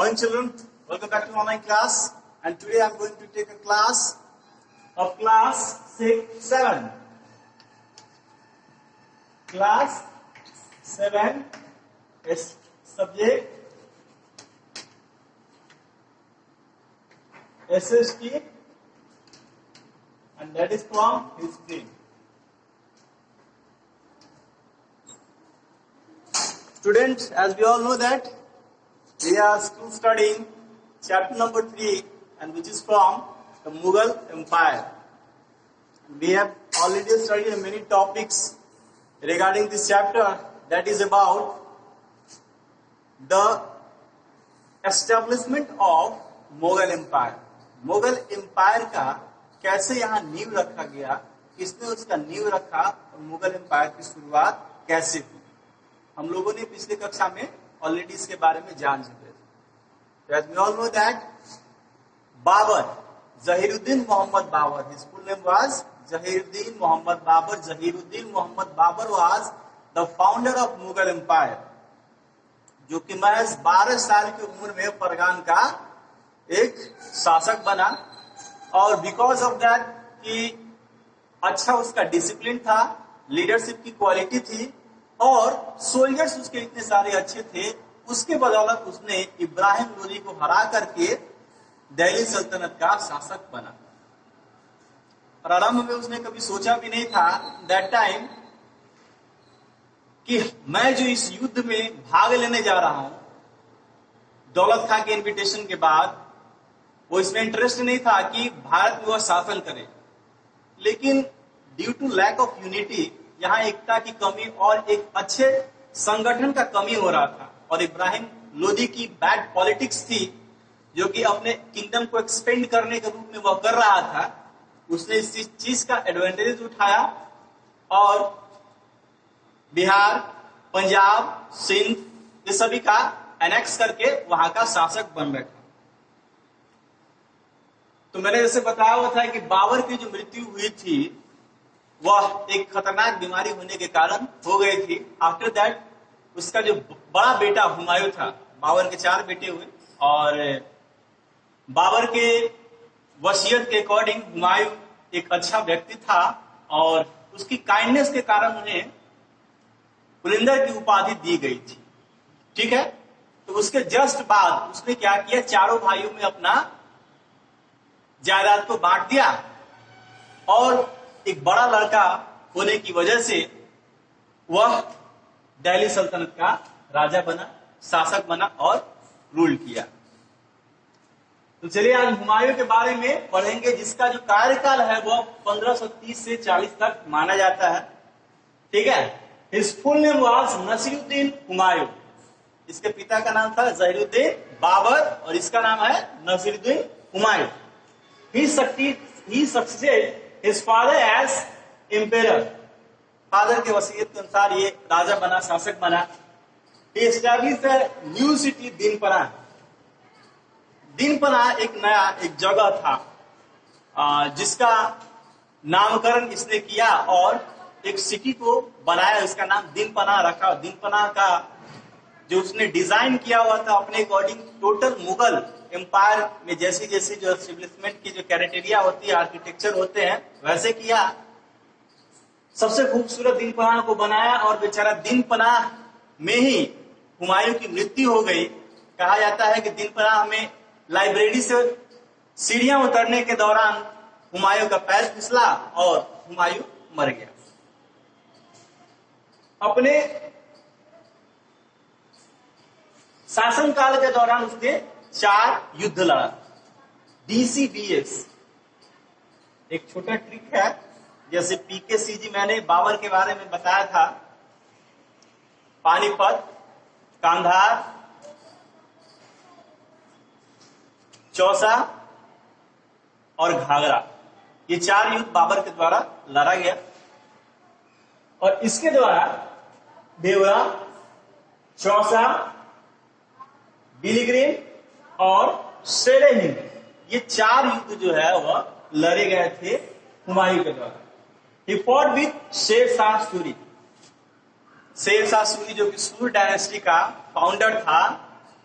Morning children, welcome back to online class, and today I am going to take a class of class 7. Class 7 is subject SST, and that is from history. Students, as we all know that we are still studying chapter number 3, and which is from the Mughal Empire. We have already studied many topics regarding this chapter, that is about the establishment of Mughal Empire. Mughal empire का कैसे यहाँ नींव रखा गया, किसने उसका नींव रखा और मुगल एम्पायर की शुरुआत कैसे हुई, हम लोगों ने पिछले कक्षा में ऑलरेडी इसके बारे में जान चुके थे. As we all know that Babur, Zahiruddin Muhammad Babur, his full name was Zahiruddin Muhammad Babur. Zahiruddin Muhammad Babur was the founder of Mughal Empire, जो कि महज 12 साल की उम्र में फरगान का एक शासक बना. और बिकॉज ऑफ दैट कि अच्छा उसका डिसिप्लिन था, लीडरशिप की क्वालिटी थी और सोल्जर्स उसके इतने सारे अच्छे थे, उसके बदौलत उसने इब्राहिम लोदी को हरा करके दिल्ली सल्तनत का शासक बना. और आरंभ में उसने कभी सोचा भी नहीं था दैट टाइम कि मैं जो इस युद्ध में भाग लेने जा रहा हूं, दौलत खां के इनविटेशन के बाद वो इसमें इंटरेस्ट नहीं था कि भारत में वह शासन करे. लेकिन due to lack of unity, यहाँ एकता की कमी और एक अच्छे संगठन का कमी हो रहा था, और इब्राहिम लोदी की बैड पॉलिटिक्स थी जो कि अपने किंगडम को एक्सपेंड करने के रूप में वह कर रहा था. उसने इस चीज का एडवांटेज उठाया और बिहार, पंजाब, सिंध ये सभी का एनेक्स करके वहां का शासक बन बैठा. तो मैंने जैसे बताया हुआ था कि बाबर की जो मृत्यु हुई थी वह एक खतरनाक बीमारी होने के कारण हो गई थी. आफ्टर दैट उसका जो बड़ा बेटा हुमायूं था, बाबर के 4 बेटे हुए, और बाबर के वसीयत के अकॉर्डिंग हुमायूं एक अच्छा व्यक्ति था और उसकी काइंडनेस के कारण उन्हें पुलिंदर की उपाधि दी गई थी. ठीक है, तो उसके जस्ट बाद उसने क्या किया, चारों भाइयों में अपना जायदाद को बांट दिया और एक बड़ा लड़का होने की वजह से वह दिल्ली सल्तनत का राजा बना, शासक बना और रूल किया. तो चलिए आज हुमायूं के बारे में पढ़ेंगे, जिसका जो कार्यकाल है वह 1530 से 40 तक माना जाता है. ठीक है, his full name was Nasiruddin Humayun. इसके पिता का नाम था जहीरुद्दीन बाबर और इसका नाम है Nasiruddin Humayun. He succeeded his father as emperor. Father के वसीयत के अनुसार ये राजा बना, शासक बना. He established a new city, दिनपना. दिनपना एक नया एक जगह था जिसका नामकरण इसने किया और एक सिटी को बनाया, इसका नाम दिनपना रखा. दिनपना का जो उसने डिजाइन किया हुआ था अपने अकॉर्डिंग टोटल मुगल एम्पायर में जैसी जैसी जो एस्टेब्लिशमेंट की जो क्राइटेरिया होती है, आर्किटेक्चर होते हैं, वैसे किया. सबसे खूबसूरत दिनपना को बनाया और बेचारा दिनपना में ही हुमायूं की मृत्यु हो गई. कहा जाता है कि दिनपना में लाइब्रेरी से सीढ़ियां उतरने के दौरान हुमायूं का पैर फिसला और हुमायूं मर गया. अपने शासनकाल के दौरान उसने 4 युद्ध लड़ा. DCBS एक छोटा ट्रिक है, जैसे PKCG मैंने बाबर के बारे में बताया था. पानीपत, कांधार, चौसा और घाघरा, ये 4 युद्ध बाबर के द्वारा लड़ा गया. और इसके द्वारा देवरा, चौसा, बिलिग्रीन और शेरे हिंद, ये 4 युद्ध जो है वह लड़े गए थे हुमायूं के द्वारा. He fought with Sher Shah Suri. Sher Shah Suri जो कि सूर डायनेस्टी का फाउंडर था,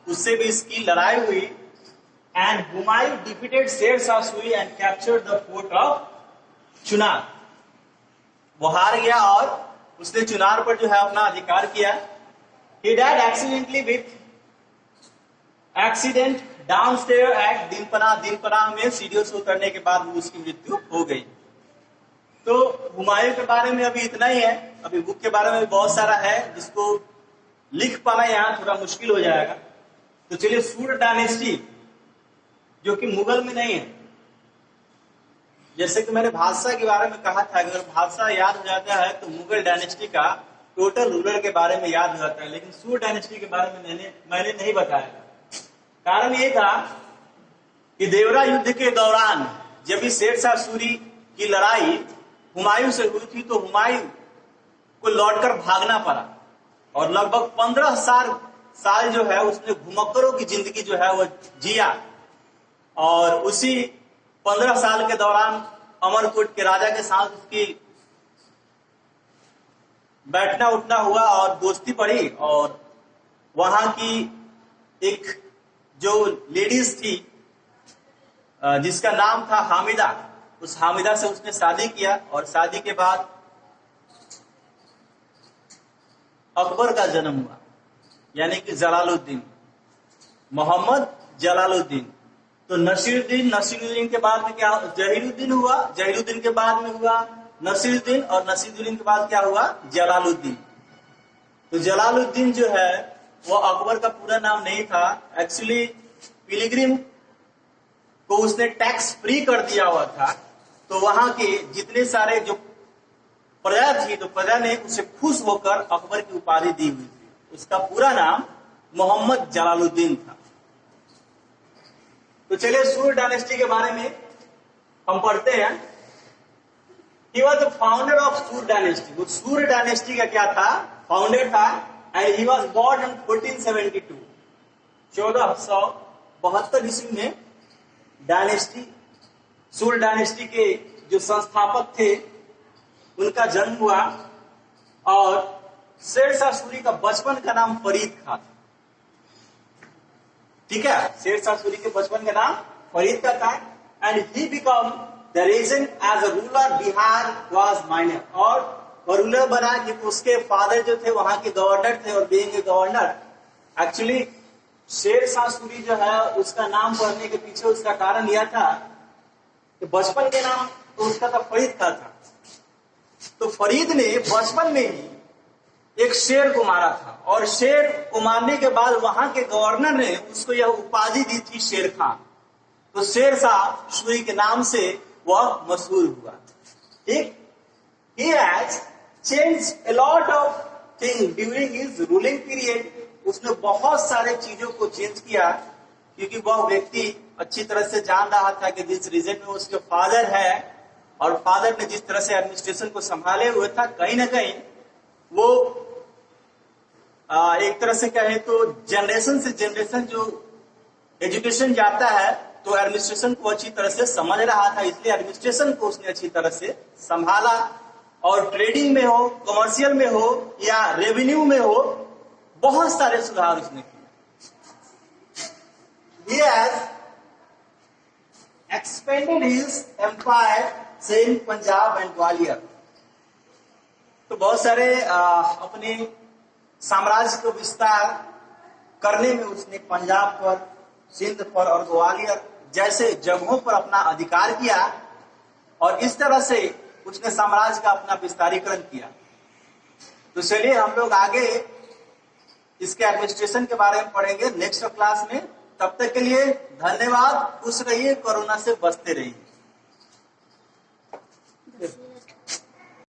उससे भी इसकी लड़ाई हुई। And Humayun defeated Sher Shah Suri and captured the fort of Chunar. वो हार गया और उसने चुनार पर जो है अपना अधिकार किया। He died accidentally with accident downstairs at दिनपना। दिनपना में सीढ़ियों से उतरने के बाद उसकी मृत्यु हो गई। तो हुमायूं के बारे में अभी इतना ही है। अभी बुक के बारे में भी बहुत सारा है जिसको लिख पाना यहाँ थोड़ा मुश्किल हो जाएगा। तो चलिए, सूर डायनेस्टी जो कि मुगल में नहीं है। जैसे कि मैंने बादशाह के बारे में कहा था, अगर बादशाह याद हो जाता है तो मुगल डायनेस्टी का टोटल रूलर के बारे में याद हो जाता है, लेकिन सूर डायनेस्टी के बारे में मैंने नहीं बताया। कारण ये था कि देवरा युद्ध के दौरान जब इस शेर शाह सूरी की लड़ाई हुमायूं से हुई थी तो हुमायूं को लौटकर भागना पड़ा और लगभग 15 साल जो है उसने घुमक्करों की जिंदगी जो है वो जिया। और उसी 15 साल के दौरान अमरकोट के राजा के साथ उसकी बैठना उठना हुआ और दोस्ती पड़ी। और वहां की एक जो लेडीज थी जिसका नाम था हामिदा, उस हामिदा से उसने शादी किया और शादी के बाद अकबर का जन्म हुआ, यानी कि जलालुद्दीन, मोहम्मद जलालुद्दीन। तो नसीरुद्दीन के बाद में क्या, जहीरुद्दीन हुआ, जहीरुद्दीन के बाद में हुआ नसीरुद्दीन, और नसीरुद्दीन के बाद क्या हुआ, जलालुद्दीन। तो जलालुद्दीन जो है वो अकबर का पूरा नाम नहीं था। एक्चुअली पिलग्रिम को उसने टैक्स फ्री कर दिया हुआ था, तो वहां के जितने सारे जो प्रजा थी तो प्रजा ने उसे खुश होकर अकबर की उपाधि दी हुई थी। उसका पूरा नाम मोहम्मद जलालुद्दीन था। तो चलिए, सूर डायनेस्टी के बारे में हम पढ़ते हैं। He was the founder of सूर डायनेस्टी। वो सूर डायनेस्टी का क्या था, फाउंडर था। And he was born in 1472, 1472 ईस्वी में डायनेस्टी, सूर डायनेस्टी के जो संस्थापक थे उनका जन्म हुआ। और शेर शाह सूरी का बचपन का नाम फरीद खां था। ठीक है, शेर शाह सूरी के बचपन का नाम फरीद का था। And he become the regent as a ruler Bihar was minor. और रूलर बना क्योंकि उसके फादर जो थे वहां के गवर्नर थे। और being a governor, actually Sher Shah Suri जो है उसका नाम पढ़ने के पीछे उसका कारण यह था कि बचपन के नाम तो उसका था फरीद खां था। तो फरीद ने बचपन में ही एक शेर को मारा था और शेर को मारने के बाद वहां के गवर्नर ने उसको यह उपाधि दी थी शेर खां। तो शेर शाह सूरी के नाम से वह मशहूर हुआ। ठीक, he has changed a lot of things during his ruling period। उसने बहुत सारे चीजों को चेंज किया क्योंकि वह व्यक्ति अच्छी तरह से जान रहा था कि जिस रीजन में उसके फादर है और फादर ने जिस तरह से एडमिनिस्ट्रेशन को संभाले हुए था, कहीं ना कहीं वो एक तरह से कहे तो जनरेशन से जनरेशन जो एजुकेशन जाता है तो एडमिनिस्ट्रेशन को अच्छी तरह से समझ रहा था, इसलिए एडमिनिस्ट्रेशन को उसने अच्छी तरह से संभाला। और ट्रेडिंग में हो, कमर्शियल में हो या रेवेन्यू में हो, बहुत सारे सुधार उसने किए। He has expanded his empire in Punjab and Gwalior. तो बहुत सारे अपने साम्राज्य को विस्तार करने में उसने पंजाब पर, सिंध पर और ग्वालियर जैसे जगहों पर अपना अधिकार किया और इस तरह से उसने साम्राज्य का अपना विस्तारीकरण किया। तो चलिए, हम लोग आगे इसके एडमिनिस्ट्रेशन के बारे में पढ़ेंगे नेक्स्ट क्लास में। तब तक के लिए धन्यवाद। खुश रहिए, कोरोना से बचते रहिए।